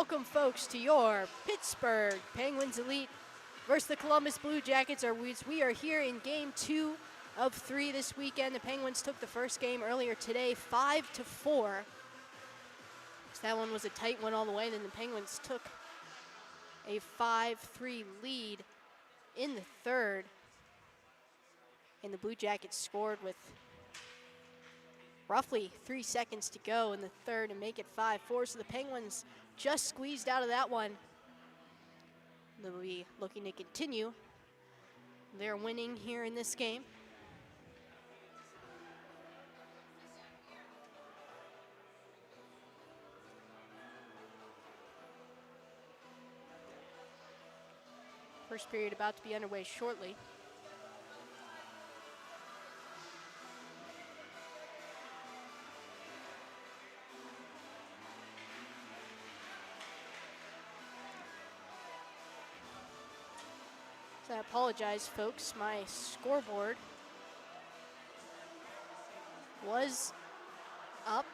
welcome folks to your Pittsburgh Penguins Elite versus the Columbus Blue Jackets. We are here in game 2 of 3 this weekend. The Penguins took the first game earlier today, 5-4. So that one was a tight one all the way. Then the Penguins took a 5-3 lead in the third. And the Blue Jackets scored with roughly 3 seconds to go in the third and make it 5-4. So the Penguins just squeezed out of that one. They'll be looking to continue their winning here in this game. First period about to be underway shortly. I apologize, folks. My scoreboard was up.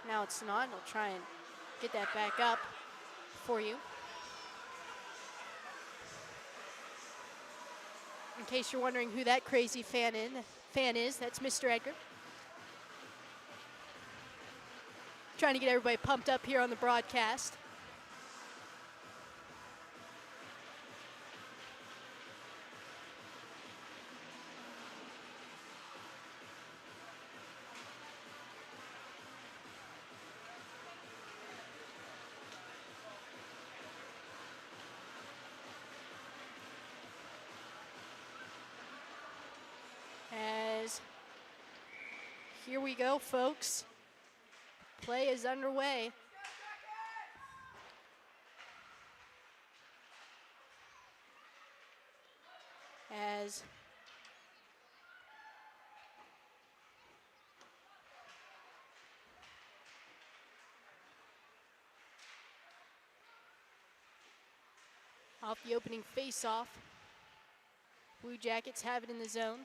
Now it's not. I'll try and get that back up for you. In case you're wondering who that crazy fan is, that's Mr. Edgar. Trying to get everybody pumped up here on the broadcast. Here we go, folks. Play is underway. As off the opening face-off, Blue Jackets have it in the zone.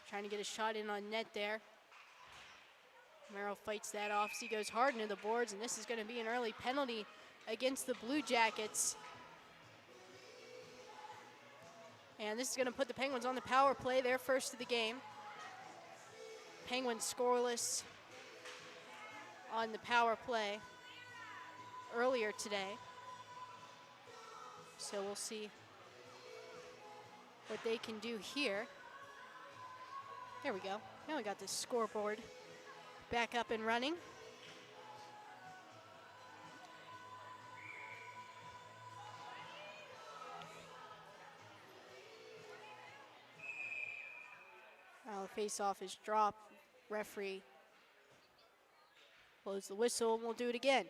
Trying to get a shot in on net there. Merrill fights that off as he goes hard into the boards, and this is going to be an early penalty against the Blue Jackets. And this is going to put the Penguins on the power play, their first of the game. Penguins scoreless on the power play earlier today. So we'll see what they can do here. There we go. Now we got this scoreboard back up and running. Now the face-off is dropped. Referee blows the whistle, and we'll do it again.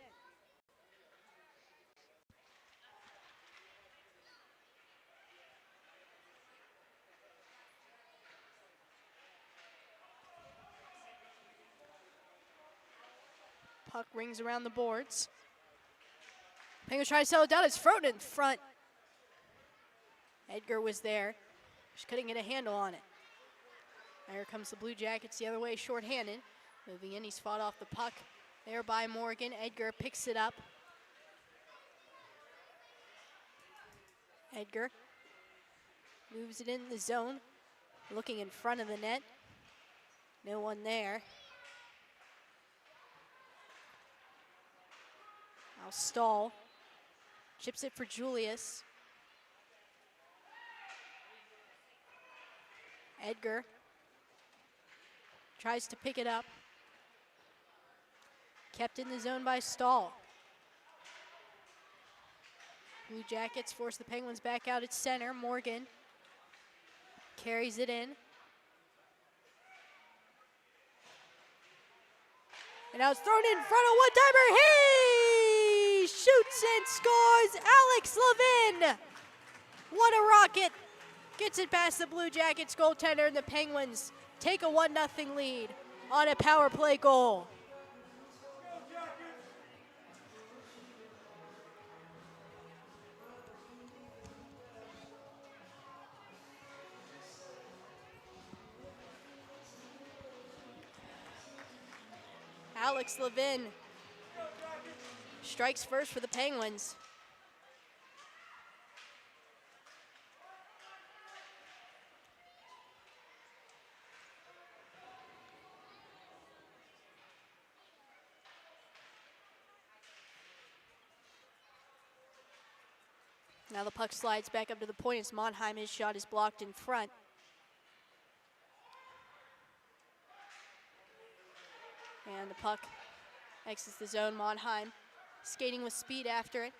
Puck rings around the boards. Penguins try to settle it down. It's Froden in front. Edgar was there. Just couldn't get a handle on it. Here comes the Blue Jackets the other way, shorthanded. Moving in, he's fought off the puck there by Morgan. Edgar picks it up. Edgar moves it in the zone, looking in front of the net. No one there. Now Stahl chips it for Julius. Edgar tries to pick it up. Kept in the zone by Stahl. Blue Jackets force the Penguins back out at center. Morgan carries it in. And now it's thrown in front of one-timer. He shoots and scores. Alex Levin. What a rocket. Gets it past the Blue Jackets goaltender, and the Penguins take a 1-0 lead on a power play goal. Alex Levin strikes first for the Penguins. Now the puck slides back up to the point as Monheim, his shot is blocked in front. And the puck exits the zone. Monheim skating with speed after it.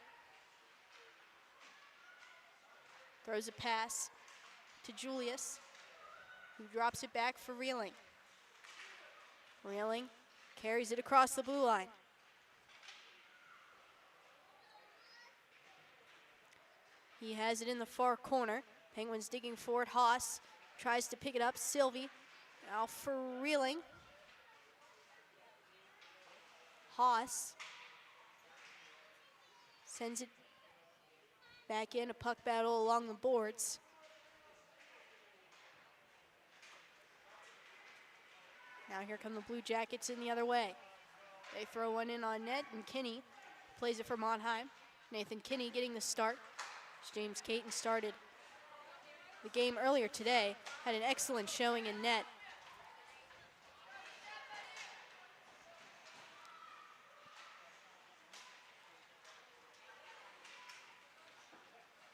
Throws a pass to Julius, who drops it back for Reeling. Reeling carries it across the blue line. He has it in the far corner. Penguins digging forward. Haas tries to pick it up. Sylvie now for Reeling. Haas sends it back in. A puck battle along the boards. Now here come the Blue Jackets in the other way. They throw one in on net, and Kinney plays it for Monheim. Nathan Kinney getting the start. James Caton started the game earlier today, had an excellent showing in net.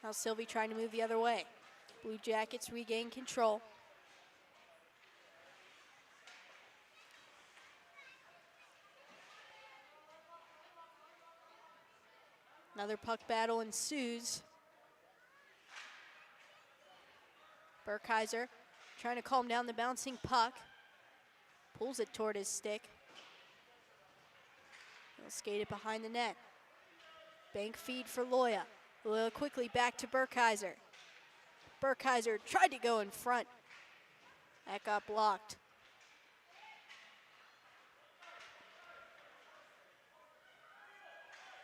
Now Sylvie trying to move the other way. Blue Jackets regain control. Another puck battle ensues. Burkheiser trying to calm down the bouncing puck. Pulls it toward his stick. He'll skate it behind the net. Bank feed for Loya. Loya quickly back to Burkheiser. Burkheiser tried to go in front. That got blocked.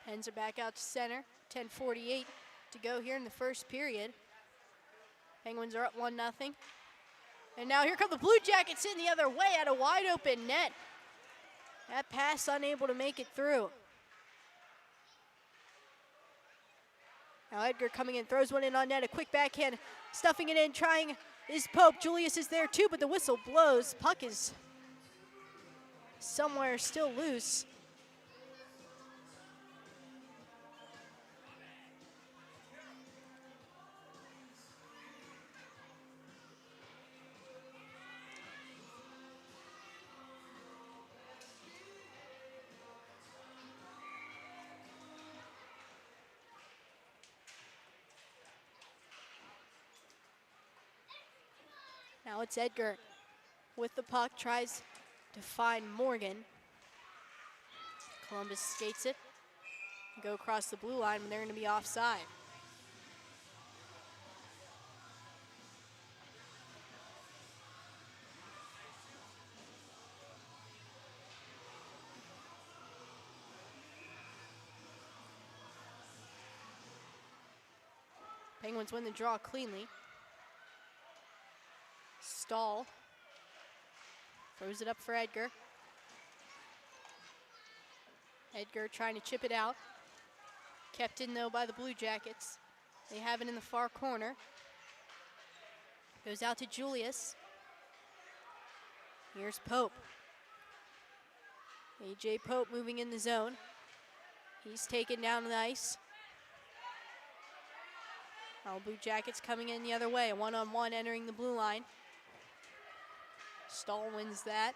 Pens are back out to center. 10:48 to go here in the first period. Penguins are up 1-0. And now here come the Blue Jackets in the other way at a wide open net. That pass unable to make it through. Now Edgar coming in, throws one in on net, a quick backhand, stuffing it in, trying is Pope. Julius is there too, but the whistle blows. Puck is somewhere still loose. Now it's Edgar with the puck, tries to find Morgan. Columbus skates it, go across the blue line, and they're going to be offside. Penguins win the draw cleanly. Stahl throws it up for Edgar. Edgar trying to chip it out. Kept in though by the Blue Jackets. They have it in the far corner. Goes out to Julius. Here's Pope. AJ Pope moving in the zone. He's taken down the ice. Now Blue Jackets coming in the other way. A one-on-one entering the blue line. Stahl wins that.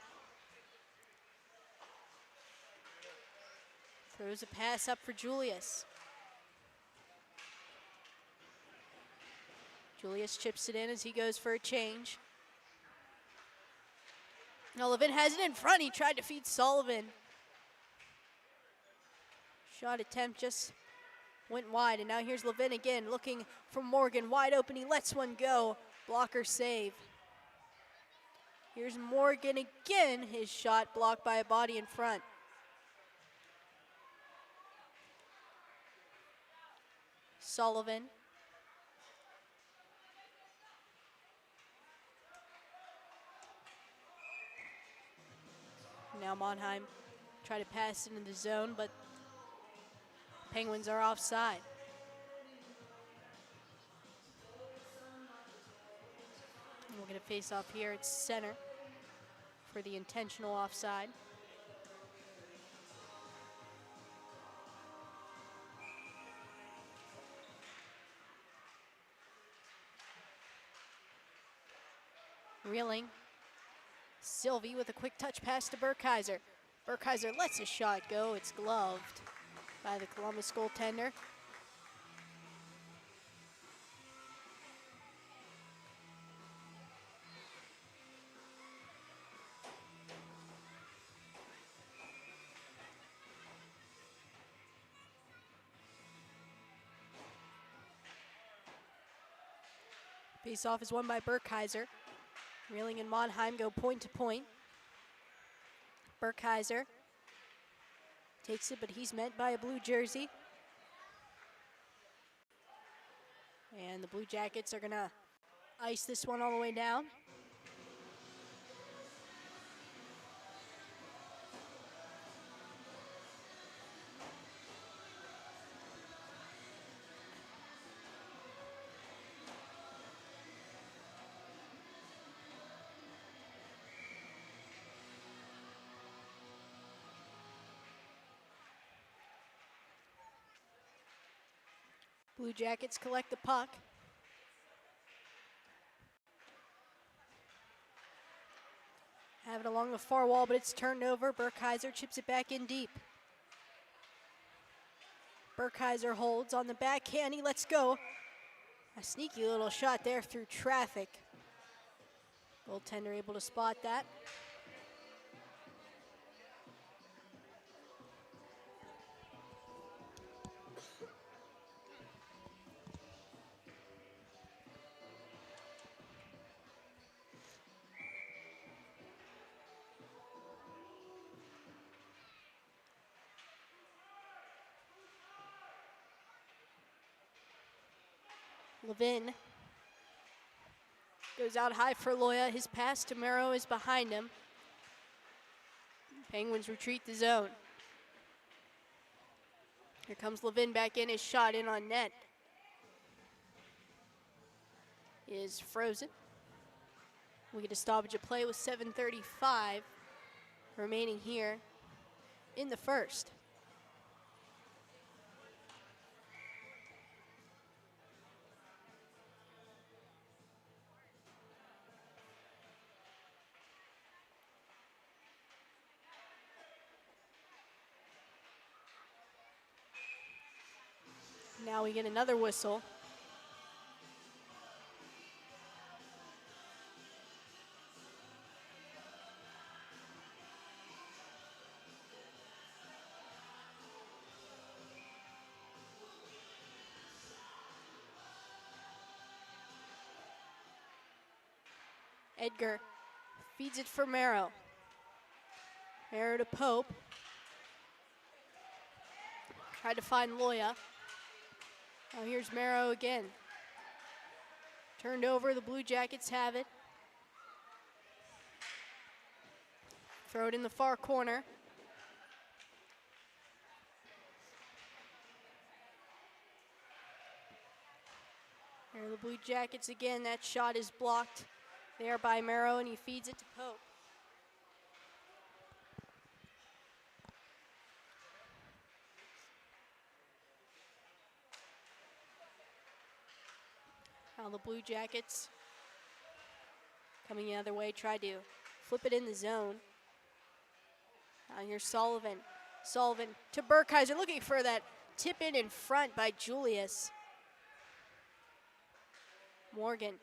Throws a pass up for Julius. Julius chips it in as he goes for a change. Now Levin has it in front. He tried to feed Sullivan. Shot attempt just went wide, and now here's Levin again looking for Morgan. Wide open, he lets one go. Blocker save. Here's Morgan again. His shot blocked by a body in front. Sullivan. Now Monheim Try to pass into the zone, but Penguins are offside. And we'll get a face-off here at center for the intentional offside. Reeling. Sylvie with a quick touch pass to Burkheiser. Burkheiser lets his shot go. It's gloved by the Columbus goaltender. Face-off is won by Burkheiser. Reeling and Monheim go point to point. Burkheiser takes it, but he's met by a blue jersey. And the Blue Jackets are gonna ice this one all the way down. Blue Jackets collect the puck. Have it along the far wall, but it's turned over. Burkheiser chips it back in deep. Burkheiser holds on the backhand. He lets go. A sneaky little shot there through traffic. Goaltender able to spot that. Levin goes out high for Loya. His pass to Mero is behind him. Penguins retreat the zone. Here comes Levin back in. His shot in on net is frozen. We get a stoppage of play with 7:35 remaining here in the first. Now we get another whistle. Edgar feeds it for Mero. Mero to Pope. Tried to find Loya. Now here's Mero again. Turned over, the Blue Jackets have it. Throw it in the far corner. Here are the Blue Jackets again. That shot is blocked there by Mero, and he feeds it to Pope. Now the Blue Jackets coming the other way, tried to flip it in the zone. Now here's Sullivan. Sullivan to Burkheiser, looking for that tip in front by Julius. Morgan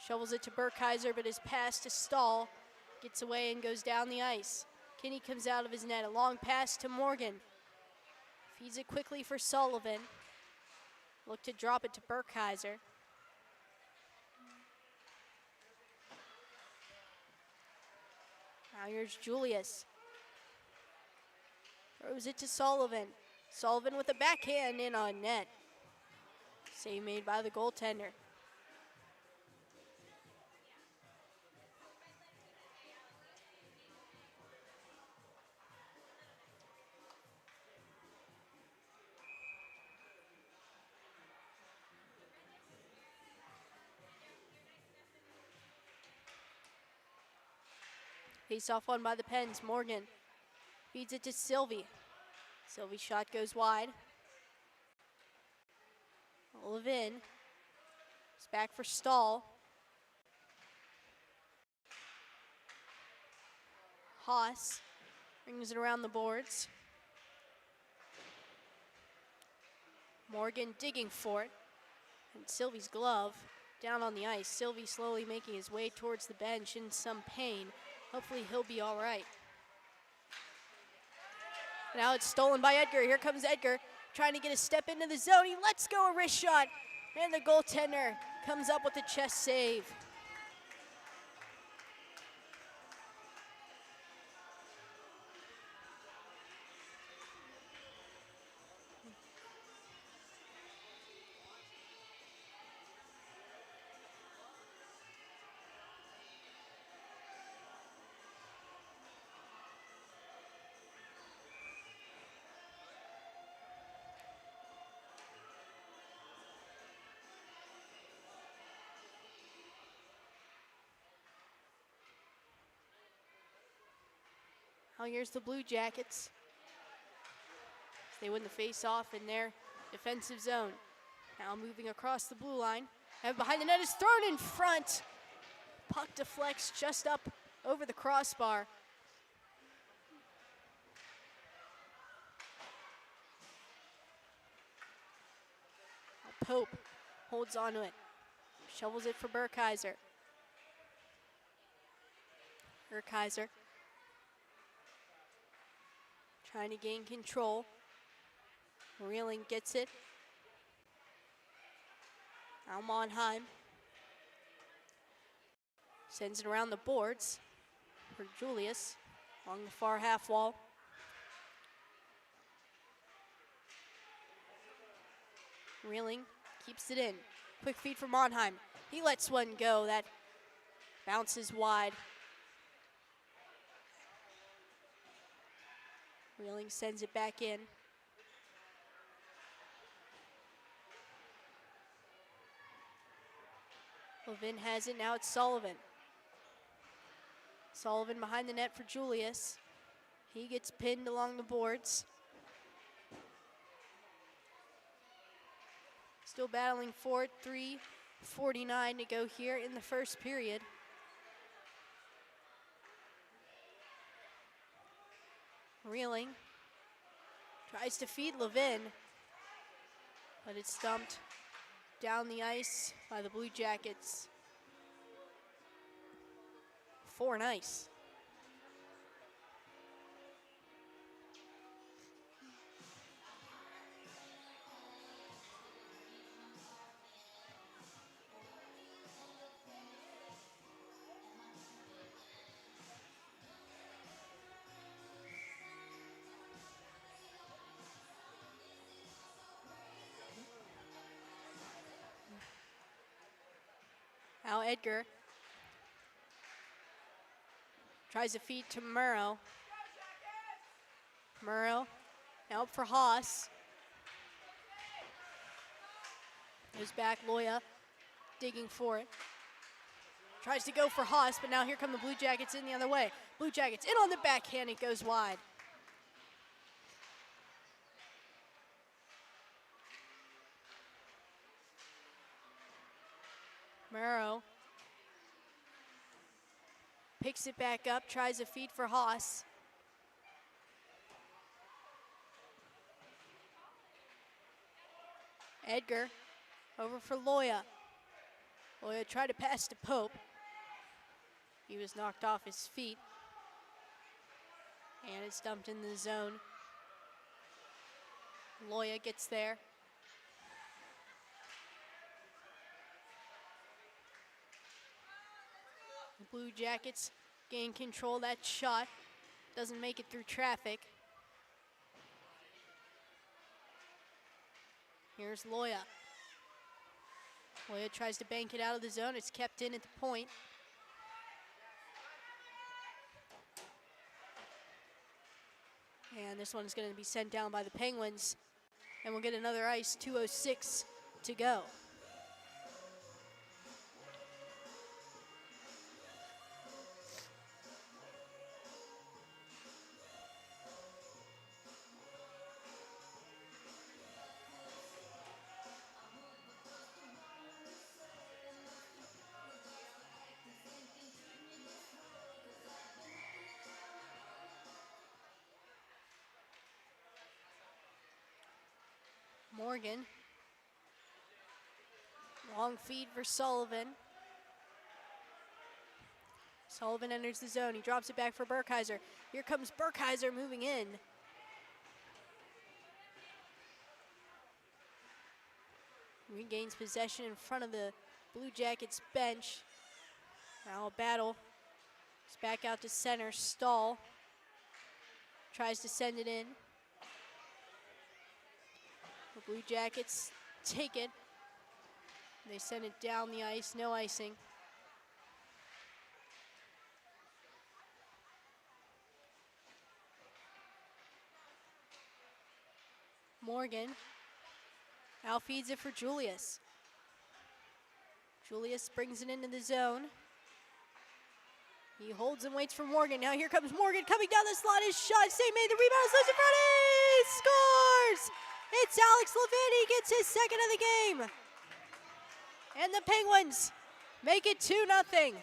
shovels it to Burkheiser, but his pass to Stahl gets away and goes down the ice. Kinney comes out of his net, a long pass to Morgan. Feeds it quickly for Sullivan. Look to drop it to Burkheiser. Now here's Julius. Throws it to Sullivan. Sullivan with a backhand in on net. Save made by the goaltender. Face off one by the Pens. Morgan feeds it to Sylvie. Sylvie's shot goes wide. Levin is back for Stahl. Haas brings it around the boards. Morgan digging for it. And Sylvie's glove down on the ice. Sylvie slowly making his way towards the bench in some pain. Hopefully he'll be all right. Now it's stolen by Edgar. Here comes Edgar trying to get a step into the zone. He lets go a wrist shot. And the goaltender comes up with a chest save. Now here's the Blue Jackets. They win the face-off in their defensive zone. Now moving across the blue line. And behind the net is thrown in front. Puck deflects just up over the crossbar. Pope holds on to it. Shovels it for Burkeiser. Burkeiser trying to gain control. Reeling gets it. Now Monheim sends it around the boards for Julius along the far half wall. Reeling keeps it in. Quick feed for Monheim. He lets one go. That bounces wide. Reeling sends it back in. Levin has it, now it's Sullivan. Sullivan behind the net for Julius. He gets pinned along the boards. Still battling for it, 3:49 to go here in the first period. Reeling tries to feed Levin, but it's dumped down the ice by the Blue Jackets. 4 and ice. Now Edgar tries to feed to Murrow. Murrow now up for Haas. Goes back, Loya digging for it. Tries to go for Haas, but now here come the Blue Jackets in the other way. Blue Jackets in on the backhand, it goes wide. Murrow picks it back up, tries a feed for Haas. Edgar over for Loya. Loya tried to pass to Pope. He was knocked off his feet. And it's dumped in the zone. Loya gets there. The Blue Jackets gain control. That shot doesn't make it through traffic. Here's Loya. Loya tries to bank it out of the zone. It's kept in at the point. And this one's going to be sent down by the Penguins. And we'll get another ice, 2:06 to go. Morgan. Long feed for Sullivan. Sullivan enters the zone. He drops it back for Burkheiser. Here comes Burkheiser moving in. Regains possession in front of the Blue Jackets bench. Now a battle. It's back out to center. Stahl tries to send it in. The Blue Jackets take it. They send it down the ice. No icing. Morgan. Al feeds it for Julius. Julius brings it into the zone. He holds and waits for Morgan. Now here comes Morgan coming down the slot. His shot, St. made the rebound, slides in front, he scores! It's Alex Levin, he gets his second of the game. And the Penguins make it 2-0.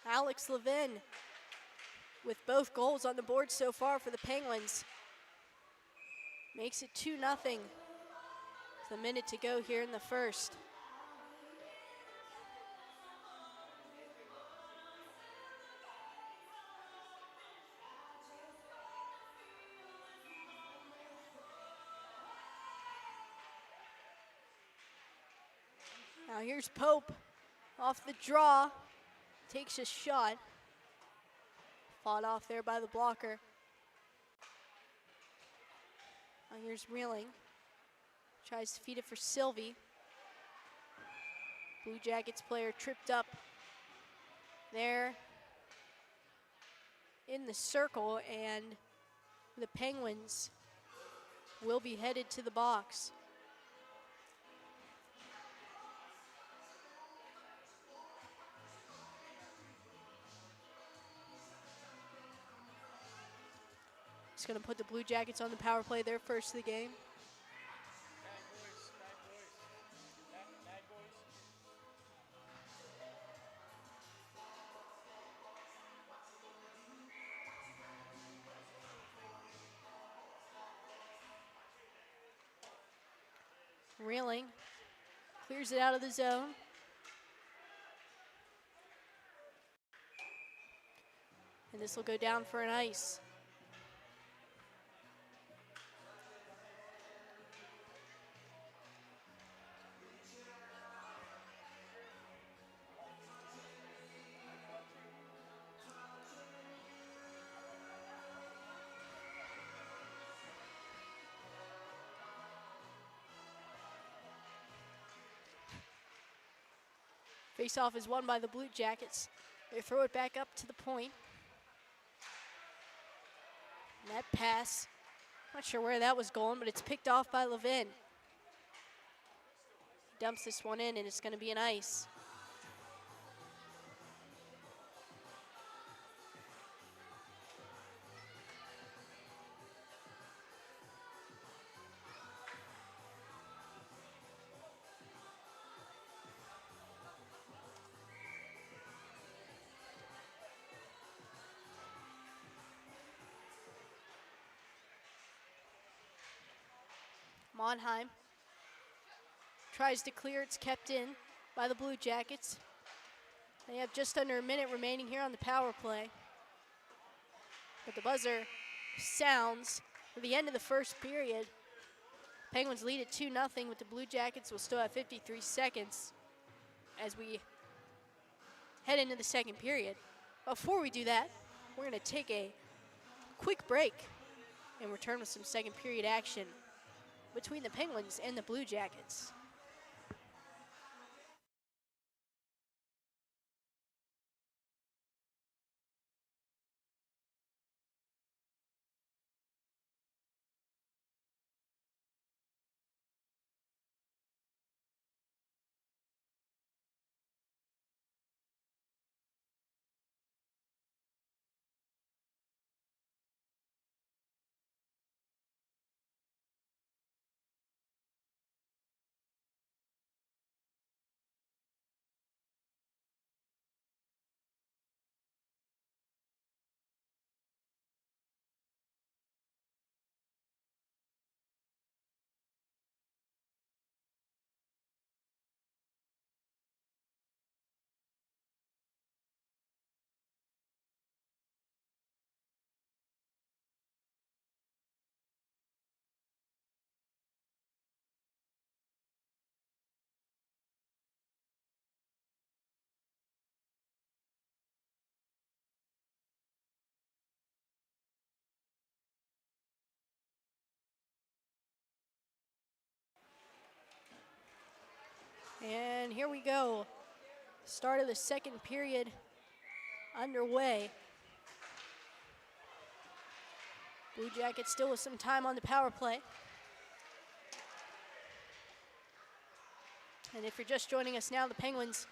Alex Levin with both goals on the board so far for the Penguins. Makes it 2-0. With a minute to go here in the first. Now here's Pope off the draw. Takes a shot. Fought off there by the blocker. Now here's Reeling. Tries to feed it for Sylvie. Blue Jackets player tripped up there in the circle, and the Penguins will be headed to the box. It's going to put the Blue Jackets on the power play, their first of the game. Reeling clears it out of the zone. And this will go down for an ice. Face-off is won by the Blue Jackets. They throw it back up to the point. And that pass, not sure where that was going, but it's picked off by Levin. Dumps this one in, and it's going to be an ice. Monheim tries to clear, it's kept in by the Blue Jackets. They have just under a minute remaining here on the power play. But the buzzer sounds for the end of the first period. Penguins lead at 2-0, with the Blue Jackets will still have 53 seconds as we head into the second period. Before we do that, we're going to take a quick break and return with some second period action between the Penguins and the Blue Jackets. And here we go. Start of the second period underway. Blue Jackets still with some time on the power play. And if you're just joining us now, the Penguins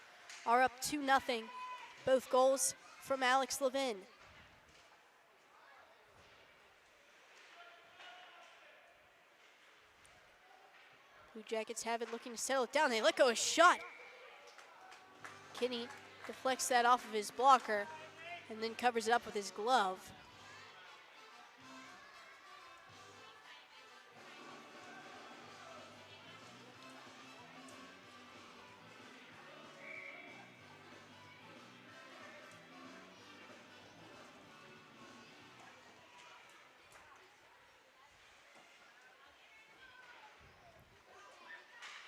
are up 2-0. Both goals from Alex Levin. Blue Jackets have it, looking to settle it down. They let go a shot. Kinney deflects that off of his blocker and then covers it up with his glove.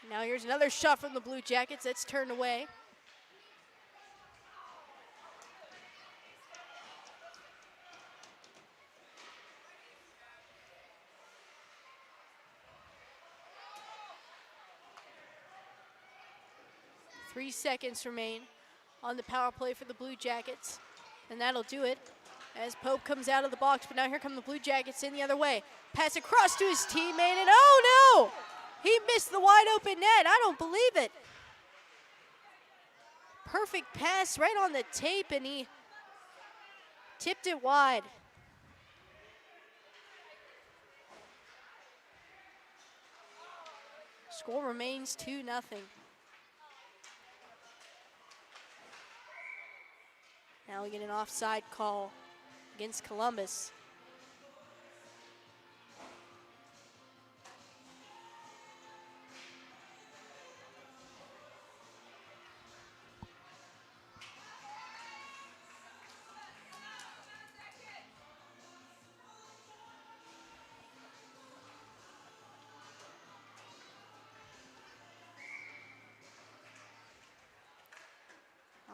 Now here's another shot from the Blue Jackets that's turned away. Three seconds remain on the power play for the Blue Jackets, and that'll do it as Pope comes out of the box. But now here come the Blue Jackets in the other way. Pass across to his teammate, and oh no! He missed the wide open net. I don't believe it. Perfect pass right on the tape, and he tipped it wide. Score remains 2-0. Now we get an offside call against Columbus.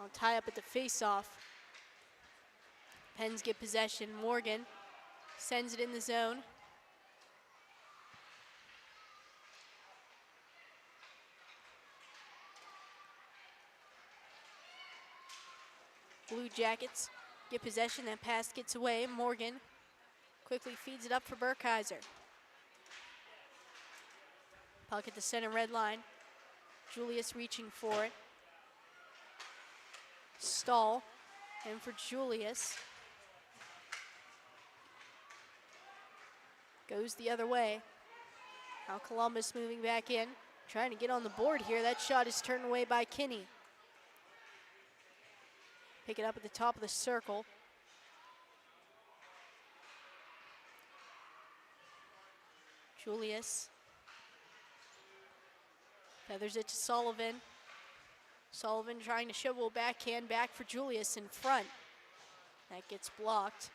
I'll tie up at the face-off. Pens get possession. Morgan sends it in the zone. Blue Jackets get possession. That pass gets away. Morgan quickly feeds it up for Burkheiser. Puck at the center red line. Julius reaching for it. Stahl, and for Julius. Goes the other way. Now Columbus moving back in, trying to get on the board here. That shot is turned away by Kinney. Pick it up at the top of the circle. Julius feathers it to Sullivan. Sullivan trying to shovel backhand back for Julius in front. That gets blocked.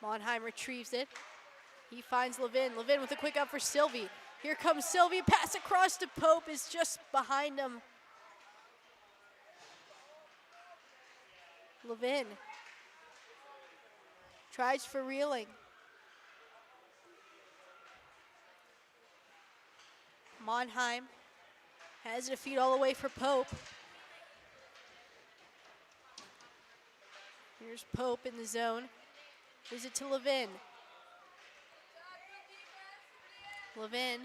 Monheim retrieves it. He finds Levin. Levin with a quick up for Sylvie. Here comes Sylvie. Pass across to Pope is just behind him. Levin tries for Reeling. Monheim has it a feed all the way for Pope. Here's Pope in the zone. Gives it to Levin. Levin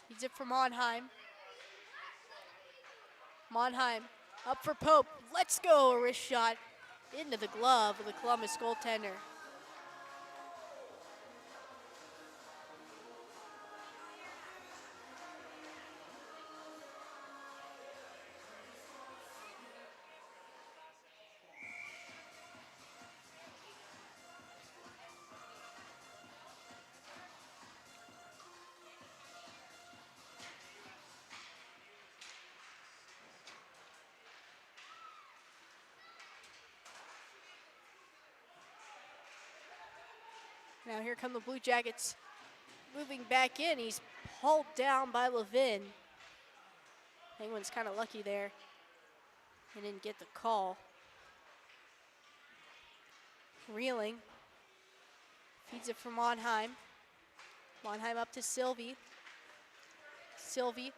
feeds it for Monheim. Monheim up for Pope. Let's go. A wrist shot into the glove of the Columbus goaltender. Now here come the Blue Jackets moving back in. He's hauled down by Levin. Penguins kind of lucky there. He didn't get the call. Reeling Feeds it for Monheim. Monheim up to Sylvie. Sylvie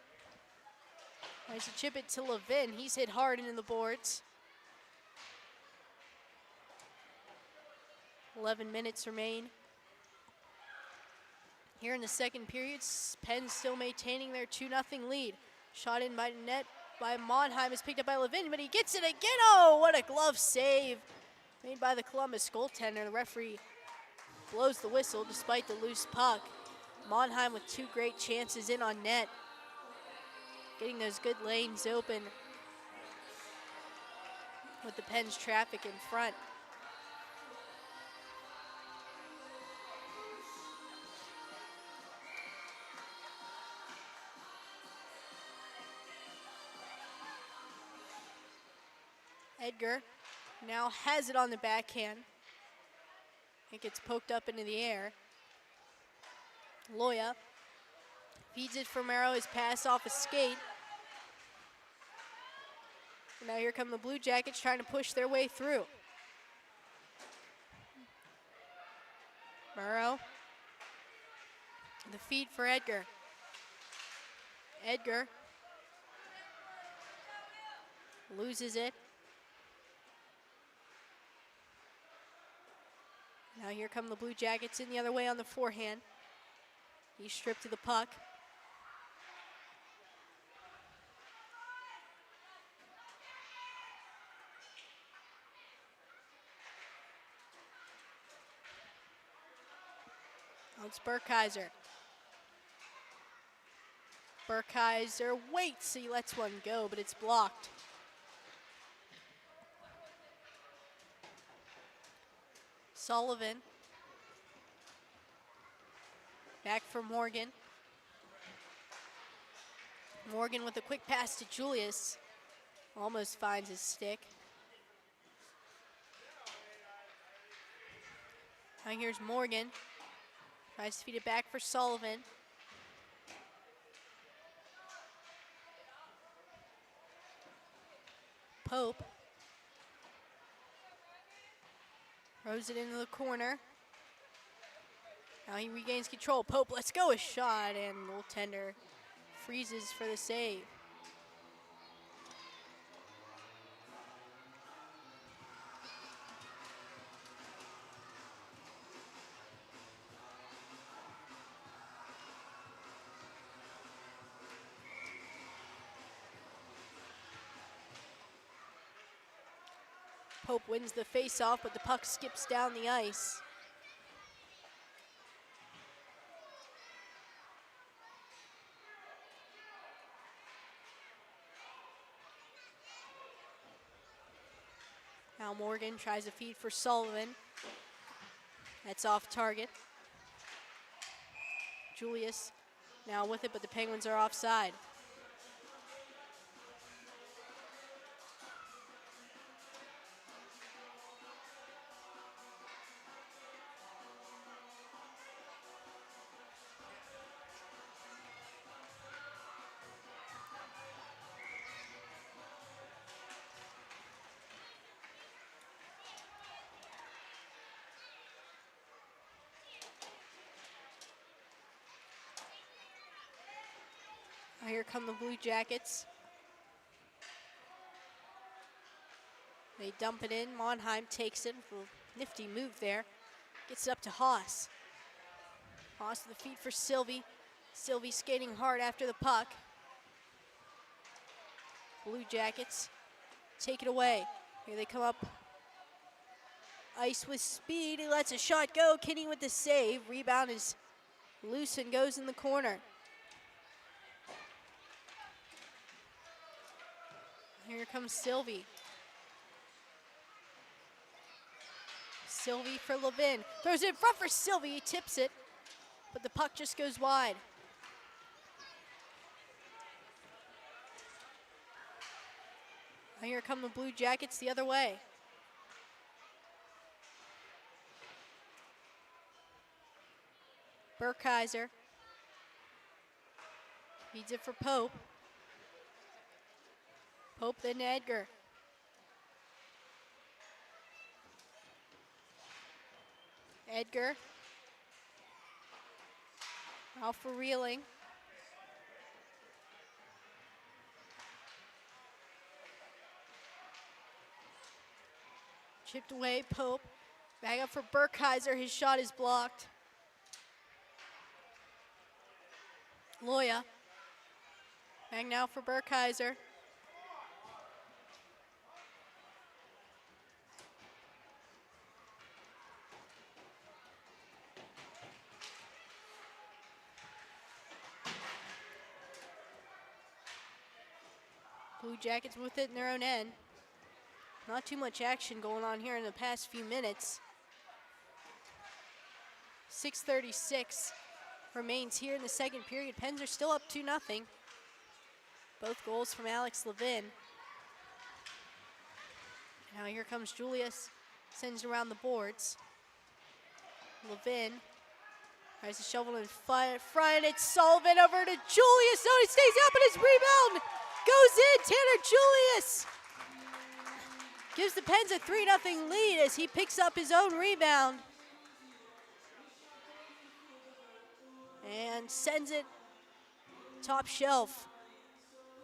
tries to chip it to Levin. He's hit hard into the boards. 11 minutes remain. Here in the second period, Penn still maintaining their 2-0 lead. Shot in by net by Monheim is picked up by Levin, but he gets it again. Oh, what a glove save made by the Columbus goaltender. The referee blows the whistle despite the loose puck. Monheim with 2 great chances in on net. Getting those good lanes open with the Penn's traffic in front. Edgar now has it on the backhand. It gets poked up into the air. Loya feeds it for Merrow. His pass off a skate. And now here come the Blue Jackets trying to push their way through. Merrow. The feed for Edgar. Edgar loses it. Now here come the Blue Jackets in the other way on the forehand. He's stripped to the puck. Now it's Burkheiser. Burkheiser waits, he lets one go, but it's blocked. Sullivan. Back for Morgan. Morgan with a quick pass to Julius. Almost finds his stick. Now here's Morgan. Tries to feed it back for Sullivan. Pope. Throws it into the corner. Now he regains control. Pope lets go a shot, and goaltender freezes for the save. Pope wins the face-off, but the puck skips down the ice. Now Morgan tries to feed for Sullivan. That's off target. Julius now with it, but the Penguins are offside. Here come the Blue Jackets. They dump it in. Monheim takes it. Nifty move there. Gets it up to Haas. Haas to the feet for Sylvie. Sylvie skating hard after the puck. Blue Jackets take it away. Here they come up. Ice with speed. He lets a shot go. Kinney with the save. Rebound is loose and goes in the corner. Here comes Sylvie. Sylvie for Levin. Throws it in front for Sylvie. He tips it, but the puck just goes wide. Here come the Blue Jackets the other way. Burkheiser feeds it for Pope. Pope then Edgar. Edgar Out for Reeling. Chipped away, Pope. Back up for Burkheiser. His shot is blocked. Loya. Back now for Burkheiser. Blue Jackets with it in their own end. Not too much action going on here in the past few minutes. 6:36 remains here in the second period. Pens are still up 2-0. Both goals from Alex Levin. Now here comes Julius, sends it around the boards. Levin tries to shovel in front, and it's Sullivan over to Julius. No, he stays up, and his rebound goes in. Tanner Julius gives the Pens a 3-0 lead as he picks up his own rebound and sends it top shelf.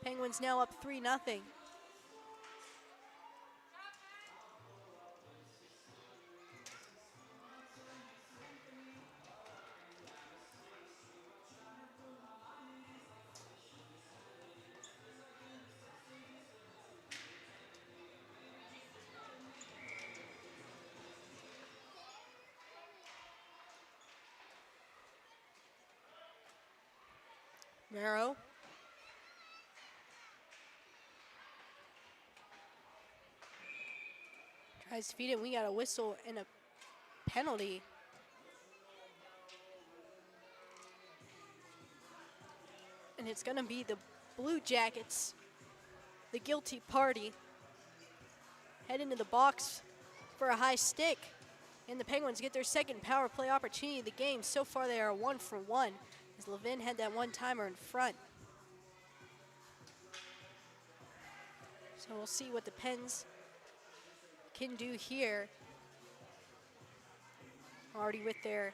Penguins now up 3-0. Merrow. Tries to feed it. We got a whistle and a penalty. And it's going to be the Blue Jackets, the guilty party, head into the box for a high stick. And the Penguins get their second power play opportunity of the game. So far they are 1 for 1. As Levin had that one-timer in front. So we'll see what the Pens can do here. Already with their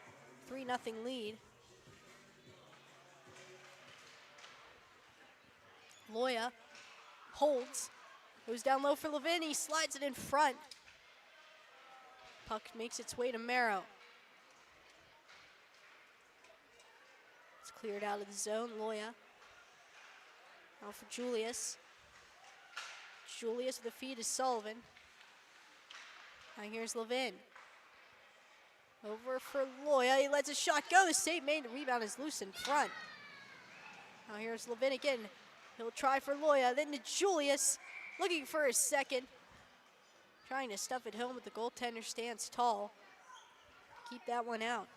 3-0 lead. Loya holds, goes down low for Levin, he slides it in front. Puck makes its way to Merrow. Cleared out of the zone, Loya. Now for Julius. Julius with the feed to Sullivan. Now here's Levin. Over for Loya, he lets a shot go. The save made, the rebound is loose in front. Now here's Levin again. He'll try for Loya, then to Julius. Looking for his second. Trying to stuff it home, but the goaltender stands tall. Keep that one out.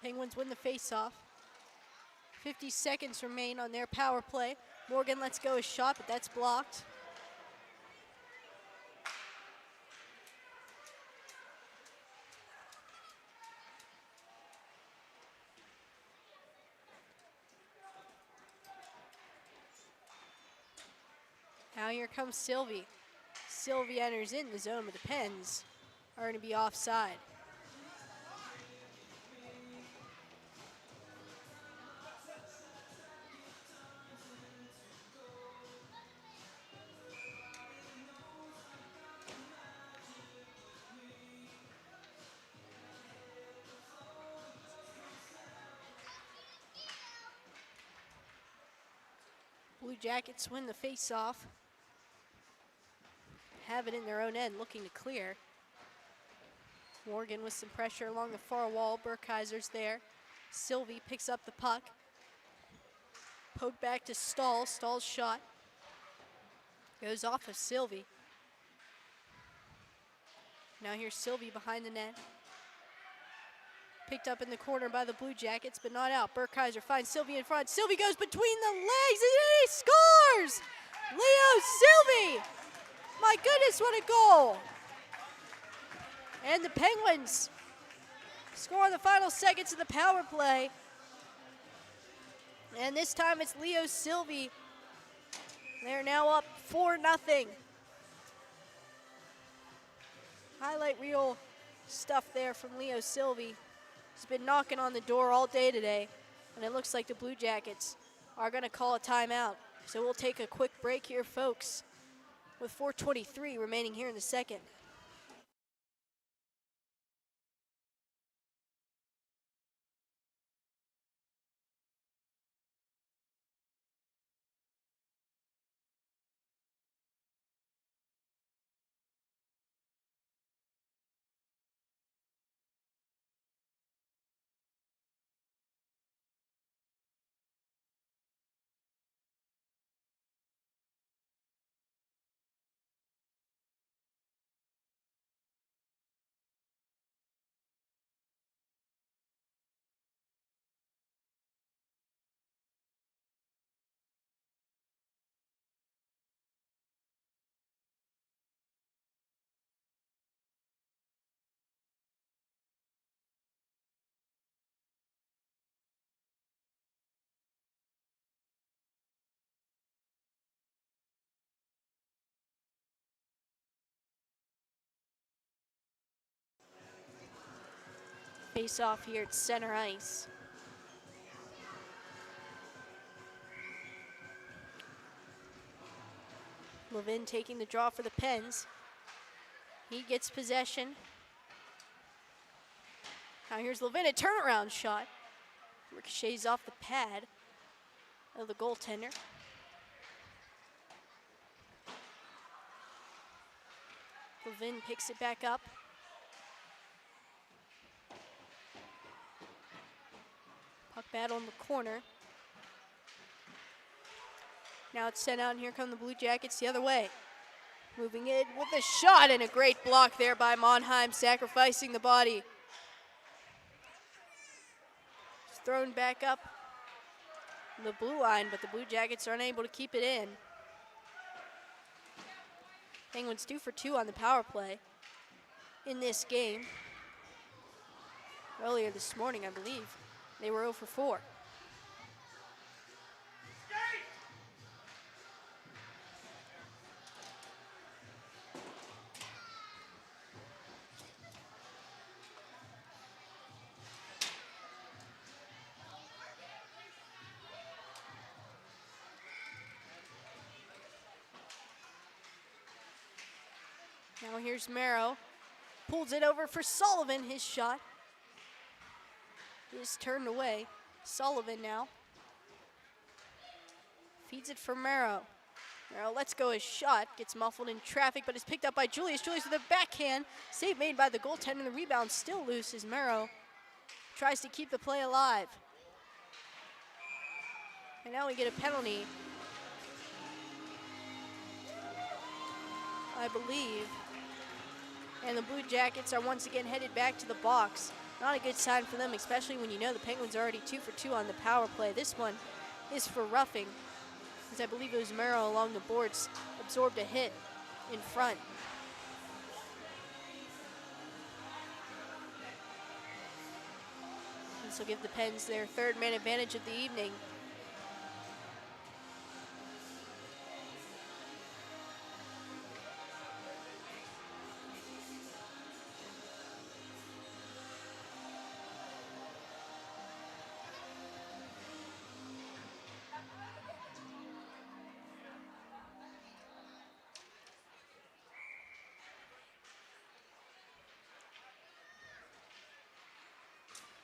Penguins win the faceoff. 50 seconds remain on their power play. Morgan lets go a shot, but that's blocked. Now here comes Sylvie. Sylvie enters in the zone, but the Pens are going to be offside. Blue Jackets win the face-off. Have it in their own end, looking to clear. Morgan with some pressure along the far wall. Burkheiser's there. Sylvie picks up the puck. Poke back to Stahl. Stahl's shot goes off of Sylvie. Now here's Sylvie behind the net. Picked up in the corner by the Blue Jackets, but not out. Burkheiser finds Sylvie in front. Sylvie goes between the legs, and he scores! Leo Sylvie! My goodness, what a goal! And the Penguins Score on the final seconds of the power play. And this time it's Leo Silvey. They're now up 4-0. Highlight reel stuff there from Leo Silvey. He's been knocking on the door all day today, and it looks like the Blue Jackets are going to call a timeout. So we'll take a quick break here, folks, with 4:23 remaining here in the second. Face off here at center ice. Levin taking the draw for the Pens. He gets possession. Now here's Levin, a turnaround shot. Ricochets off the pad of the goaltender. Levin picks it back up. Puck battle in the corner. Now it's sent out, and here come the Blue Jackets the other way. Moving in with a shot, and a great block there by Monheim, sacrificing the body. It's thrown back up the blue line, but the Blue Jackets are unable to keep it in. Penguins 2 for 2 on the power play in this game. Earlier this morning, I believe, they were 0 for 4. Now here's Merrow. Pulls it over for Sullivan, his shot is turned away. Sullivan now. Feeds it for Merrow. Merrow lets go his shot, gets muffled in traffic, but is picked up by Julius. Julius with a backhand. Save made by the goaltender, and the rebound still loose as Merrow tries to keep the play alive. And now we get a penalty, I believe. And the Blue Jackets are once again headed back to the box. Not a good sign for them, especially when you know the Penguins are already 2 for 2 on the power play. This one is for roughing, as I believe it was Merrow along the boards, absorbed a hit in front. This will give the Pens their third man advantage of the evening.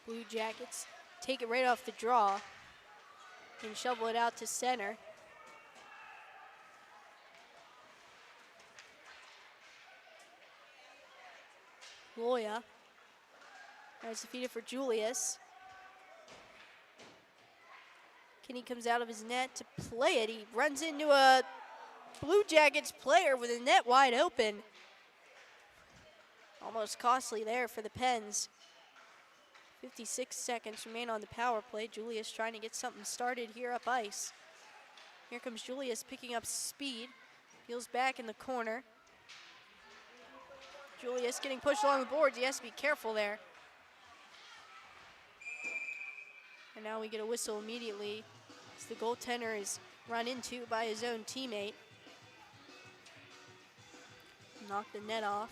Blue Jackets take it right off the draw and shovel it out to center. Loya tries to feed it for Julius. Kinney comes out of his net to play it. He runs into a Blue Jackets player with a net wide open. Almost costly there for the Pens. 56 seconds remain on the power play. Julius trying to get something started here up ice. Here comes Julius picking up speed. Peels back in the corner. Julius getting pushed along the boards. He has to be careful there. And now we get a whistle immediately as the goaltender is run into by his own teammate. Knocked the net off.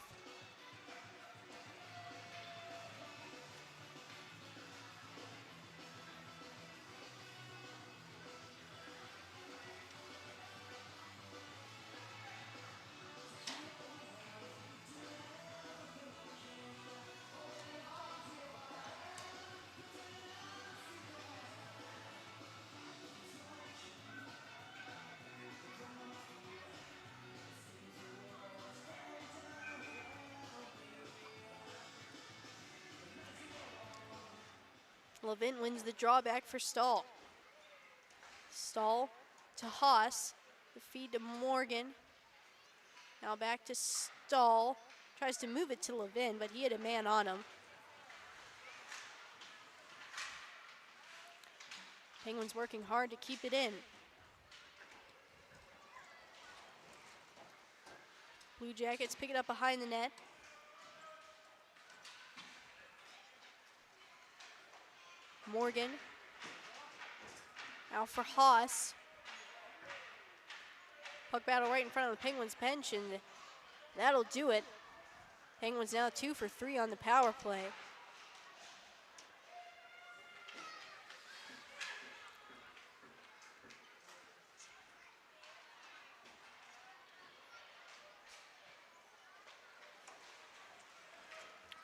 Levin wins the drawback for Stahl. Stahl to Haas. The feed to Morgan. Now back to Stahl. Tries to move it to Levin, but he had a man on him. Penguins working hard to keep it in. Blue Jackets pick it up behind the net. Morgan. Now for Haas. Puck battle right in front of the Penguins bench, and that'll do it. Penguins now 2 for 3 on the power play.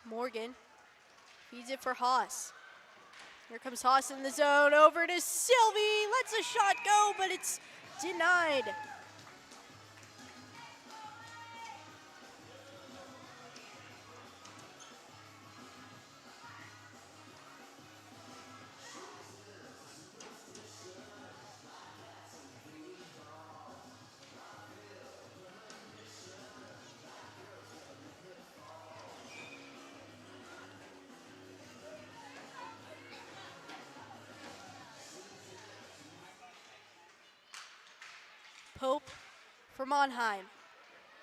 Morgan feeds it for Haas. Here comes Haas in the zone, over to Sylvie, lets a shot go, but it's denied. Pope for Monheim.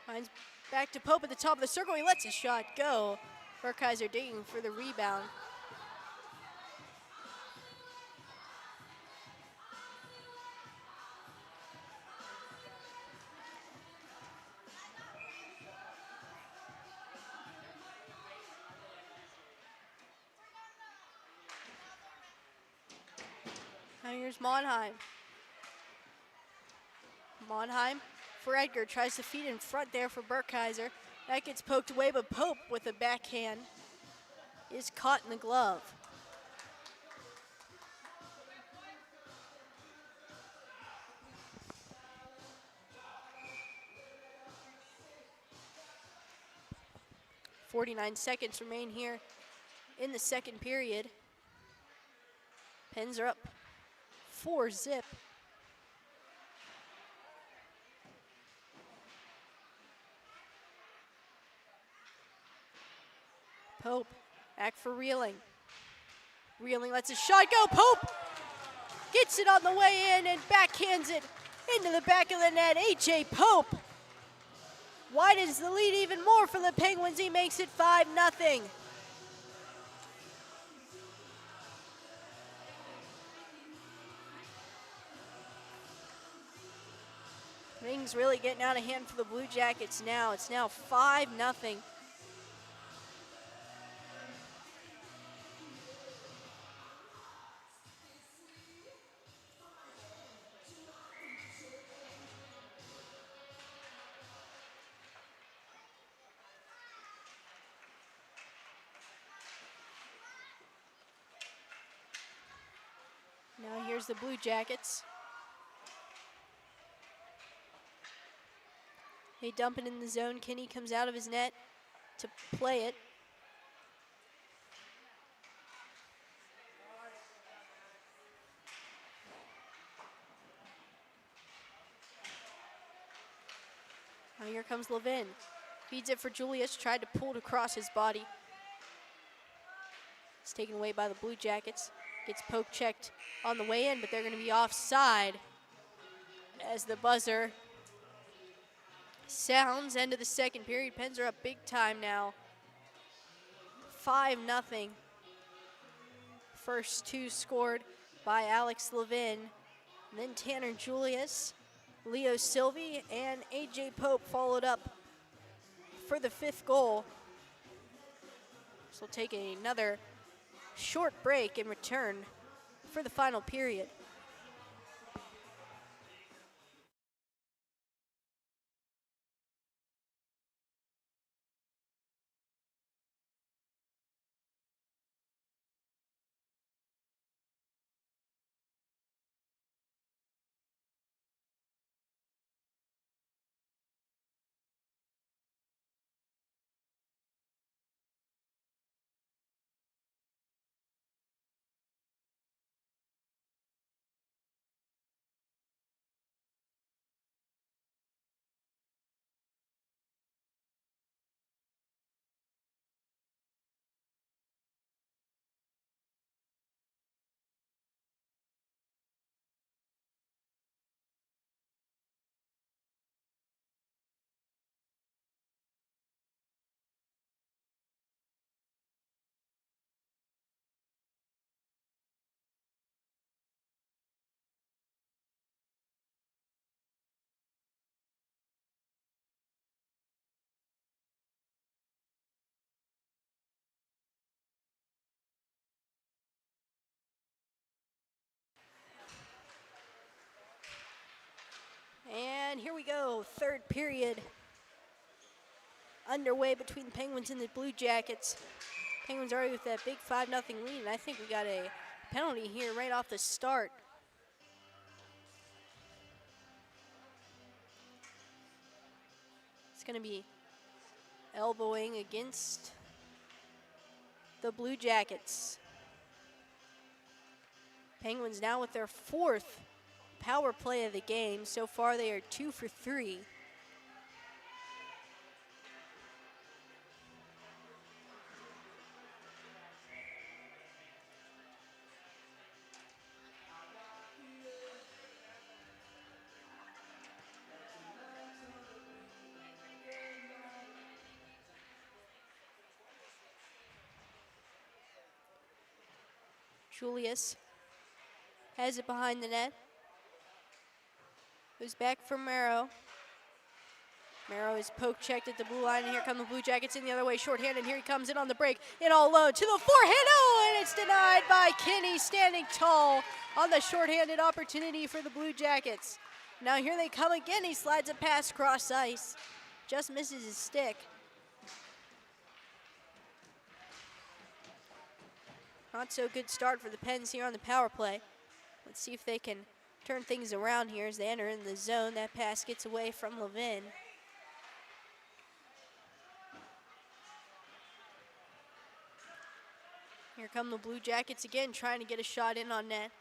Finds back to Pope at the top of the circle. He lets his shot go. Burkheiser digging for the rebound. Now here's Monheim. Monheim for Edgar, tries to feed in front there for Burkheiser. That gets poked away, but Pope with a backhand is caught in the glove. .49 seconds remain here in the second period. Pens are up 4-0. Pope, back for Reeling. Reeling lets his shot go. Pope gets it on the way in and backhands it into the back of the net. A.J. Pope widens the lead even more for the Penguins. He makes it 5-0. Things really getting out of hand for the Blue Jackets now. It's now 5-0. Now here's the Blue Jackets. They dump it in the zone. Kinney comes out of his net to play it. Now here comes Levin. Feeds it for Julius, tried to pull it across his body. It's taken away by the Blue Jackets. Gets poke checked on the way in, but they're going to be offside as the buzzer sounds. End of the second period. Pens are up big time now. 5-0. First two scored by Alex Levin. And then Tanner Julius, Leo Sylvie, and AJ Pope followed up for the 5th goal. So we'll take another short break and return for the final period. And here we go, 3rd period underway between the Penguins and the Blue Jackets. Penguins already with that big 5-0 lead, and I think we got a penalty here right off the start. It's going to be elbowing against the Blue Jackets. Penguins now with their 4th power play of the game. So far they are 2 for 3. Julius has it behind the net. Goes back for Marrow. Marrow is poke checked at the blue line, and here come the Blue Jackets in the other way, shorthanded. Here he comes in on the break, in all alone to the forehand. Oh, and it's denied by Kinney, standing tall on the shorthanded opportunity for the Blue Jackets. Now here they come again. He slides a pass cross ice, just misses his stick. Not so good start for the Pens here on the power play. Let's see if they can turn things around here as they enter in the zone. That pass gets away from Levin. Here come the Blue Jackets again, trying to get a shot in on net.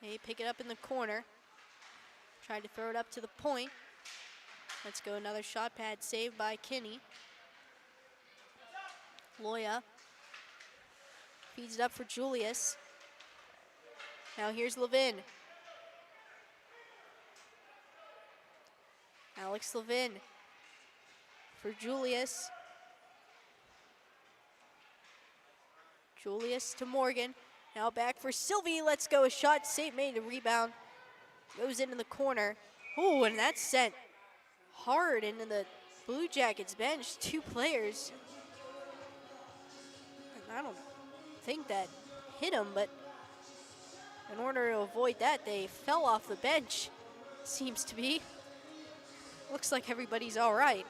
They pick it up in the corner. Tried to throw it up to the point. Let's go, another shot pad saved by Kinney. Loya feeds it up for Julius. Now here's Levin. Alex Levin for Julius. Julius to Morgan. Now back for Sylvie. Let's go. A shot safe, made a rebound. Goes into the corner. Ooh, and that's sent hard into the Blue Jackets bench. 2 players. And I don't think that hit him, but in order to avoid that, they fell off the bench, seems to be. Looks like everybody's all right.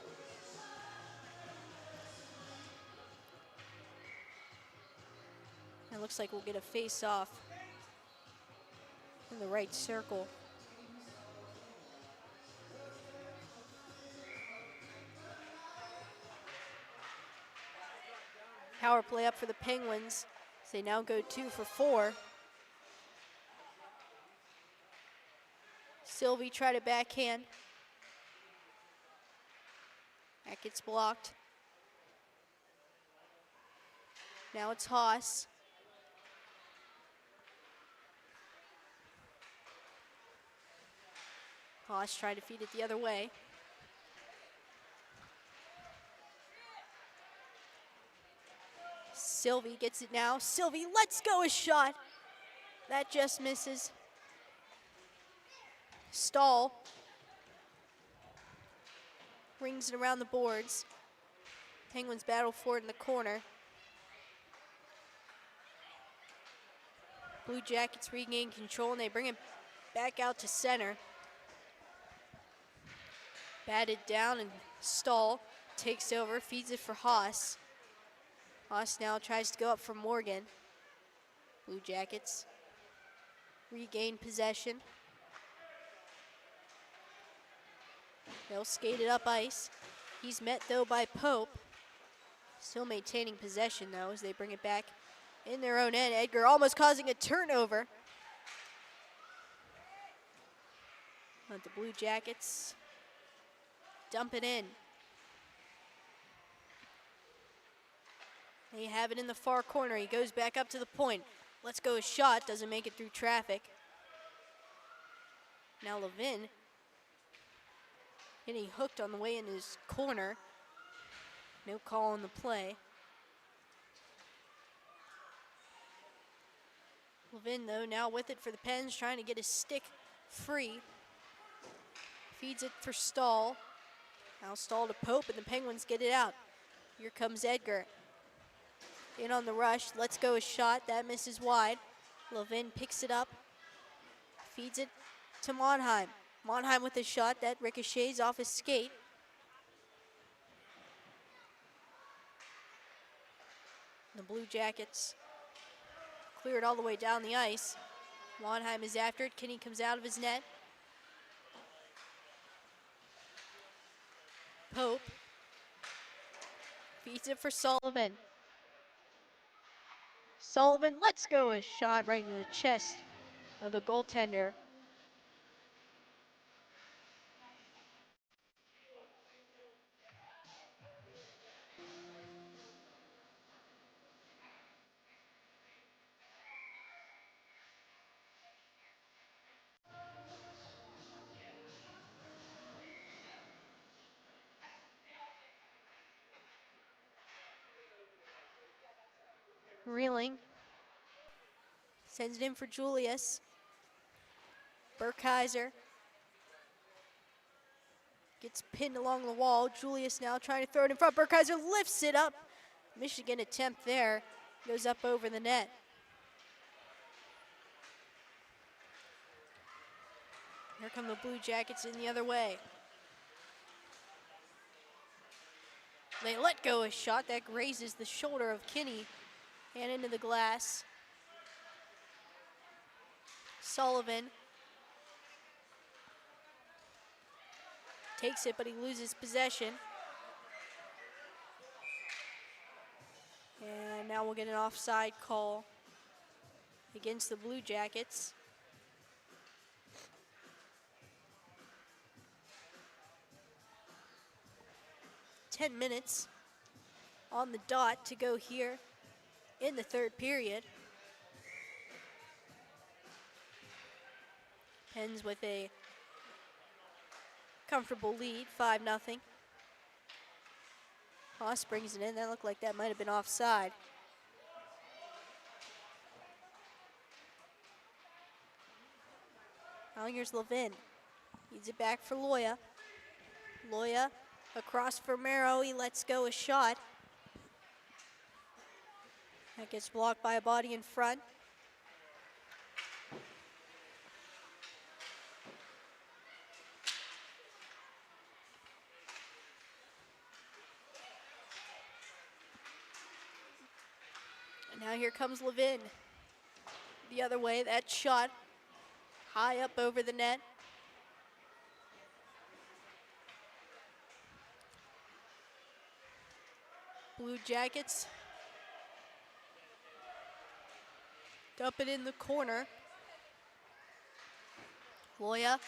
It looks like we'll get a face-off in the right circle. Power play up for the Penguins. So they now go 2 for 4. Sylvie tried a backhand. That gets blocked. Now it's Haas. Haas tried to feed it the other way. Sylvie gets it now. Sylvie, let's go, a shot. That just misses. Stahl rings it around the boards. Penguins battle for it in the corner. Blue Jackets regain control and they bring it back out to center. Batted down and Stahl takes over, feeds it for Haas. Haas now tries to go up for Morgan. Blue Jackets regain possession. They'll skate it up ice. He's met though by Pope. Still maintaining possession though as they bring it back in their own end. Edgar almost causing a turnover. Let the Blue Jackets dump it in. They have it in the far corner. He goes back up to the point. Let's go a shot. Doesn't make it through traffic. Now Levin getting hooked on the way in his corner. No call on the play. Levin, though, now with it for the Pens, trying to get his stick free. Feeds it for Stahl. Now Stahl to Pope, and the Penguins get it out. Here comes Edgar. In on the rush. Let's go a shot. That misses wide. Levin picks it up. Feeds it to Monheim. Monheim with a shot. That ricochets off his skate. The Blue Jackets clear it all the way down the ice. Monheim is after it. Kinney comes out of his net. Pope feeds it for Sullivan. Sullivan, let's go a shot right in the chest of the goaltender. Reeling. Sends it in for Julius. Burkheiser gets pinned along the wall. Julius now trying to throw it in front. Burkheiser lifts it up. Michigan attempt there. Goes up over the net. Here come the Blue Jackets in the other way. They let go a shot that grazes the shoulder of Kinney and into the glass. Sullivan takes it, but he loses possession. And now we'll get an offside call against the Blue Jackets. "10 minutes on the dot to go here in the third period. Pens with a comfortable lead, 5-0. Haas brings it in. That looked like that might have been offside. Now here's Levin. Needs it back for Loya. Loya across for Merrow. He lets go a shot. That gets blocked by a body in front. And now here comes Levin. The other way, that shot high up over the net. Blue Jackets dump it in the corner. Loya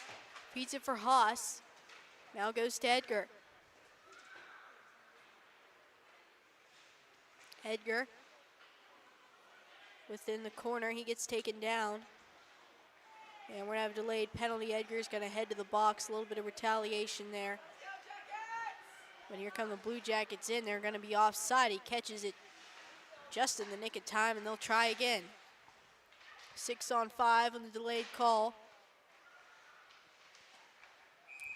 feeds it for Haas. Now goes to Edgar. Edgar within the corner. He gets taken down. And we're going to have a delayed penalty. Edgar's going to head to the box. A little bit of retaliation there. But here come the Blue Jackets in. They're going to be offside. He catches it just in the nick of time, and they'll try again. 6-on-5 on the delayed call.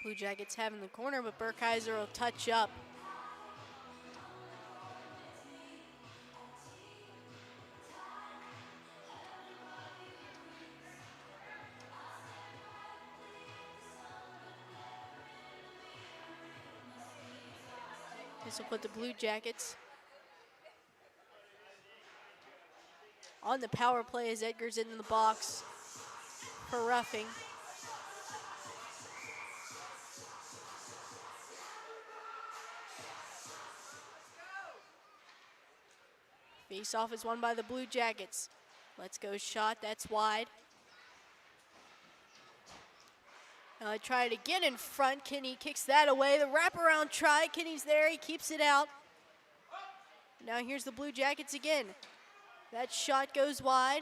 Blue Jackets have in the corner, but Burkheiser will touch up. This will put the Blue Jackets on the power play as Edgar's in the box for roughing. Face-off is won by the Blue Jackets. Let's go shot, that's wide. Now try to get in front, Kinney kicks that away. The wraparound try, Kinney's there, he keeps it out. Now here's the Blue Jackets again. That shot goes wide.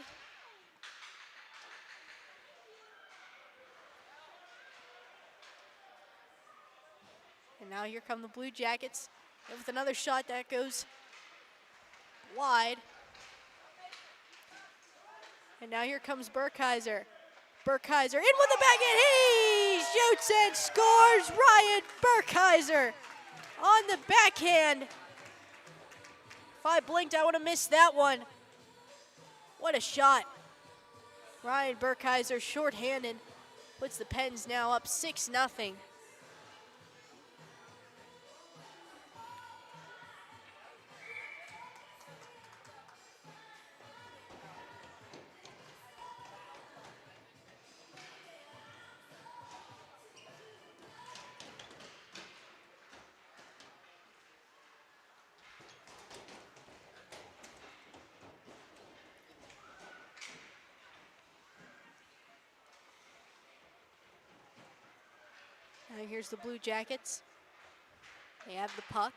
And now here come the Blue Jackets with another shot that goes wide. And now here comes Burkheiser. Burkheiser in with the backhand. He shoots and scores. Ryan Burkheiser on the backhand. If I blinked, I would have missed that one. What a shot. Ryan Burkheiser shorthanded. Puts the Pens now up 6-0. Now here's the Blue Jackets. They have the puck.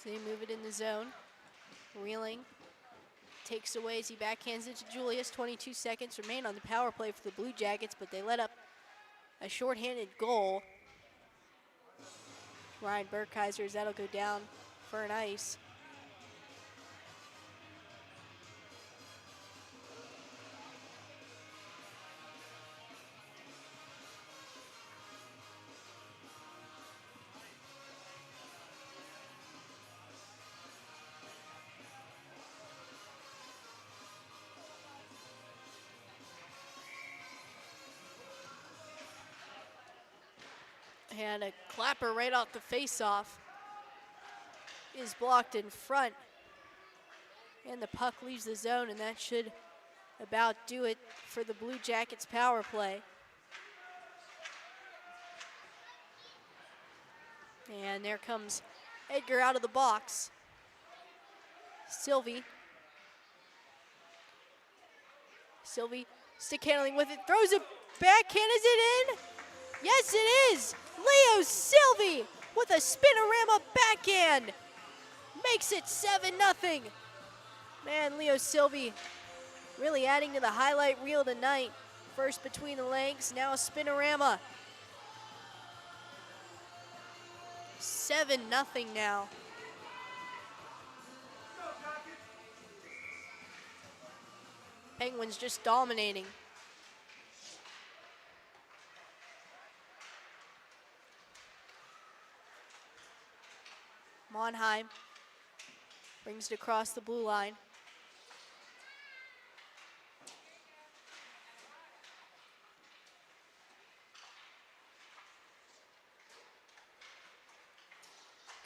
So they move it in the zone. Reeling takes away as he backhands it to Julius. 22 seconds remain on the power play for the Blue Jackets, but they let up a shorthanded goal. Ryan Burkheiser, that'll go down for an ice. And a clapper right off the face-off is blocked in front. And the puck leaves the zone, and that should about do it for the Blue Jackets power play. And there comes Edgar out of the box. Sylvie, stick handling with it, throws it backhand, is it in? Yes, it is! Leo Sylvie with a spinorama backhand makes it 7-0. Man, Leo Sylvie really adding to the highlight reel tonight. First between the legs, now a spinorama. 7-0 now. Penguins just dominating. Monheim brings it across the blue line.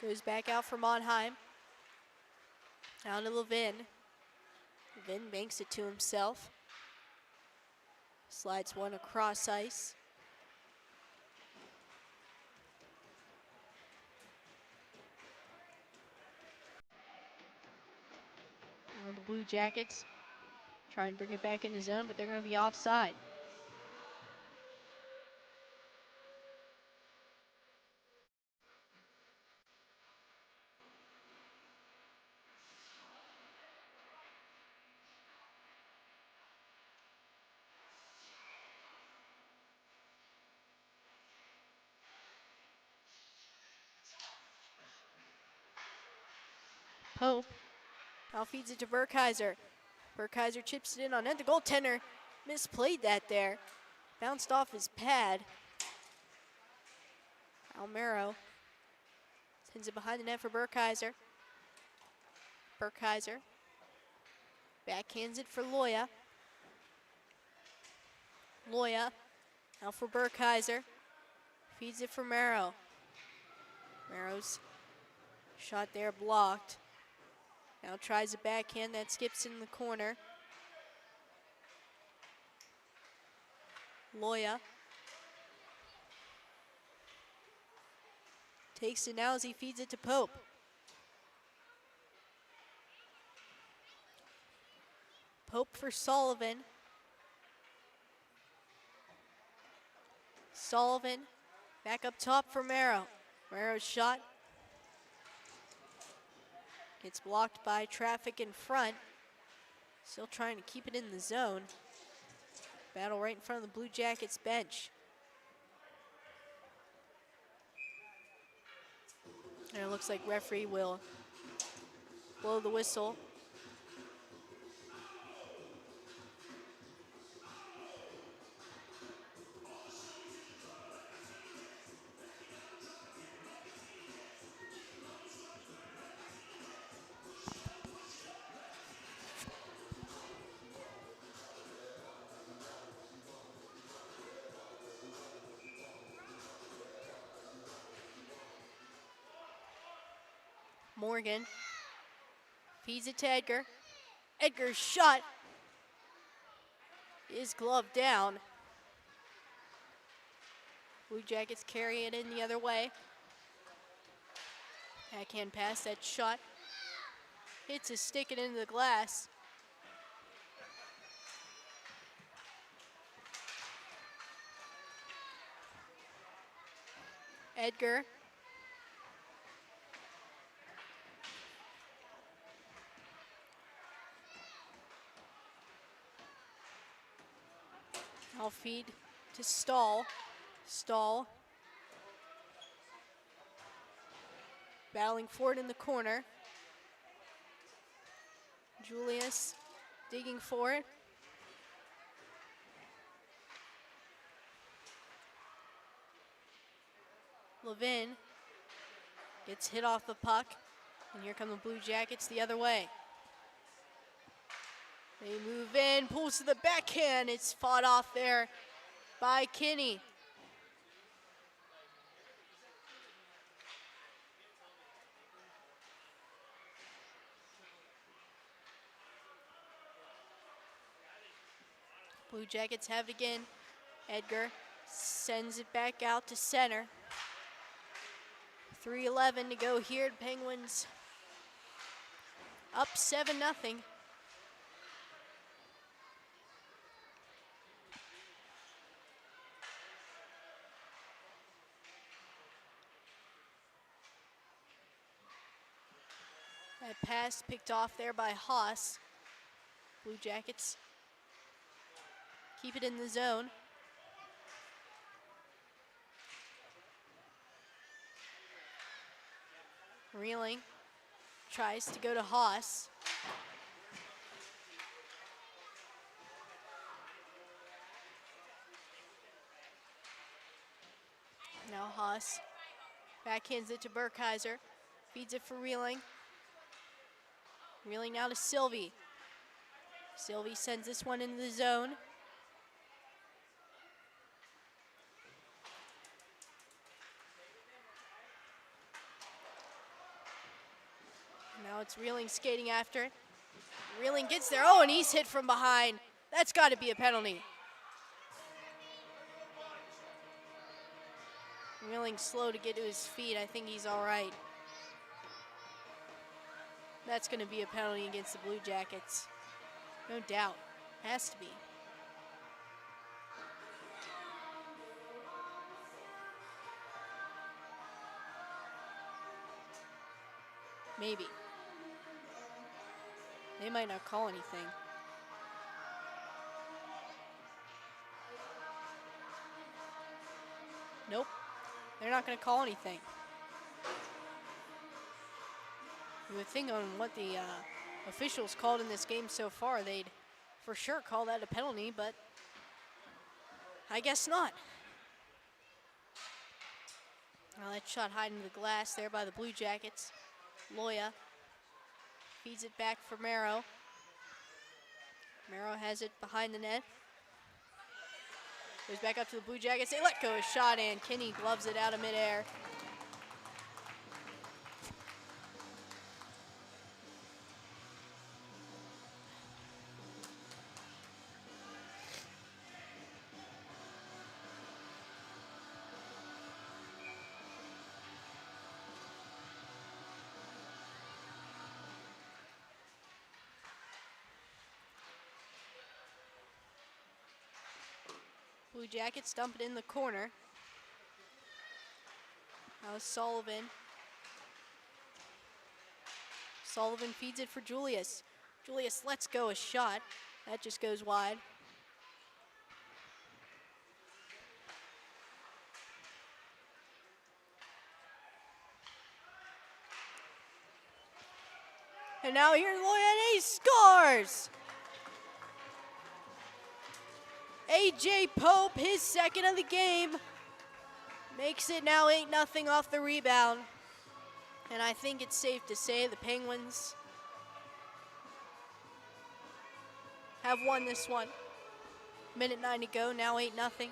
Goes back out for Monheim. Down to Levin. Levin banks it to himself. Slides one across ice. The Blue Jackets try and bring it back in the zone, but they're going to be offside. Pope. Now feeds it to Burkheiser. Burkheiser chips it in on net. The goaltender misplayed that there. Bounced off his pad. Almero sends it behind the net for Burkheiser. Burkheiser backhands it for Loya. Loya now for Burkheiser. Feeds it for Marrow. Marrow's shot there blocked. Now tries a backhand that skips in the corner. Loya takes it now as he feeds it to Pope. Pope for Sullivan. Sullivan back up top for Marrow. Marrow's shot gets blocked by traffic in front. Still trying to keep it in the zone. Battle right in front of the Blue Jackets bench. And it looks like referee will blow the whistle. Morgan feeds it to Edgar. Edgar's shot is gloved down. Blue Jackets carry it in the other way. Backhand pass, that shot hits his stick and into the glass. Edgar. I'll feed to Stahl. Stahl battling for it in the corner. Julius digging for it. Levin gets hit off the puck, and here come the Blue Jackets the other way. They move in, pulls to the backhand. It's fought off there by Kinney. Blue Jackets have it again. Edgar sends it back out to center. 3:11 to go here. Penguins up 7-0. That pass picked off there by Haas. Blue Jackets keep it in the zone. Reeling tries to go to Haas. Now Haas backhands it to Burkheiser. Feeds it for Reeling. Reeling now to Sylvie. Sylvie sends this one into the zone. Now it's Reeling skating after it. Reeling gets there. Oh, and he's hit from behind. That's got to be a penalty. Reeling slow to get to his feet. I think he's all right. That's going to be a penalty against the Blue Jackets. No doubt. Has to be. Maybe. They might not call anything. Nope. They're not going to call anything. You would think on what the officials called in this game so far, they'd for sure call that a penalty, but I guess not. Now that shot high into the glass there by the Blue Jackets. Loya feeds it back for Marrow. Marrow has it behind the net. Goes back up to the Blue Jackets. They let go a shot, and Kinney gloves it out of midair. Blue Jackets dump it in the corner. Now Sullivan. Sullivan feeds it for Julius. Julius lets go a shot. That just goes wide. And now here's Loya, and he scores! AJ Pope, his second of the game, makes it now 8-0 off the rebound. And I think it's safe to say the Penguins have won this one. Minute 9 to go, now 8-0.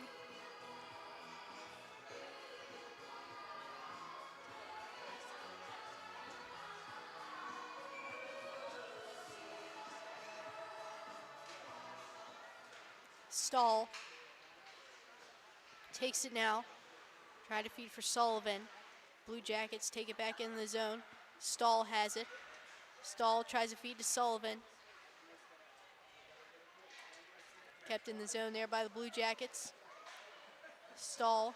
Stahl takes it now. Try to feed for Sullivan. Blue Jackets take it back in the zone. Stahl has it. Stahl tries to feed to Sullivan. Kept in the zone there by the Blue Jackets. Stahl.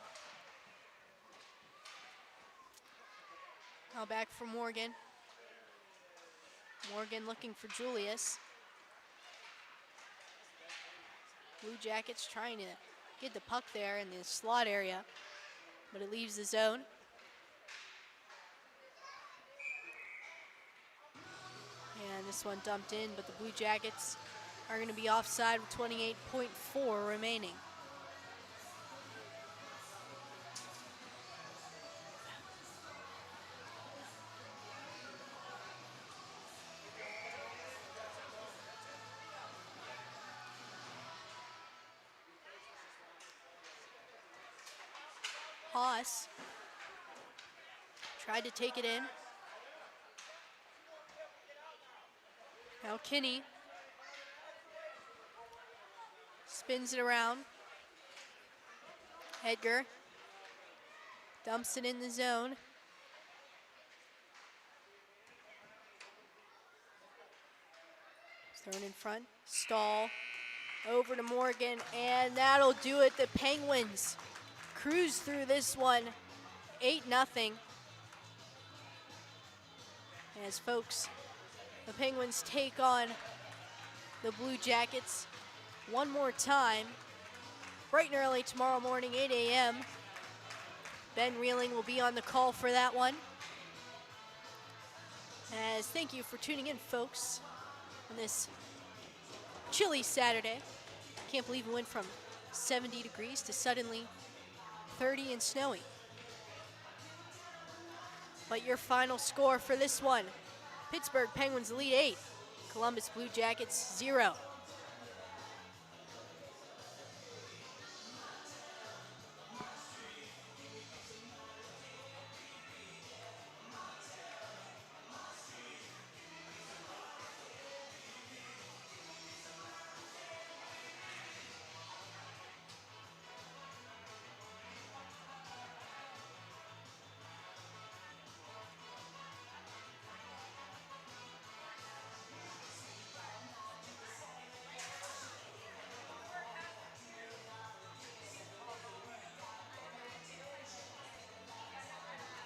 Now back for Morgan. Morgan looking for Julius. Blue Jackets trying to get the puck there in the slot area, but it leaves the zone. And this one dumped in, but the Blue Jackets are going to be offside with 28.4 remaining. Haas tried to take it in. Now Kinney spins it around. Edgar dumps it in the zone. Thrown in front. Stahl over to Morgan, and that'll do it. The Penguins cruise through this one, 8-0. As folks, the Penguins take on the Blue Jackets one more time, bright and early tomorrow morning, 8 a.m. Ben Reeling will be on the call for that one. As thank you for tuning in, folks, on this chilly Saturday. Can't believe we went from 70 degrees to suddenly 30 and snowy. But your final score for this one: Pittsburgh Penguins lead 8, Columbus Blue Jackets 0.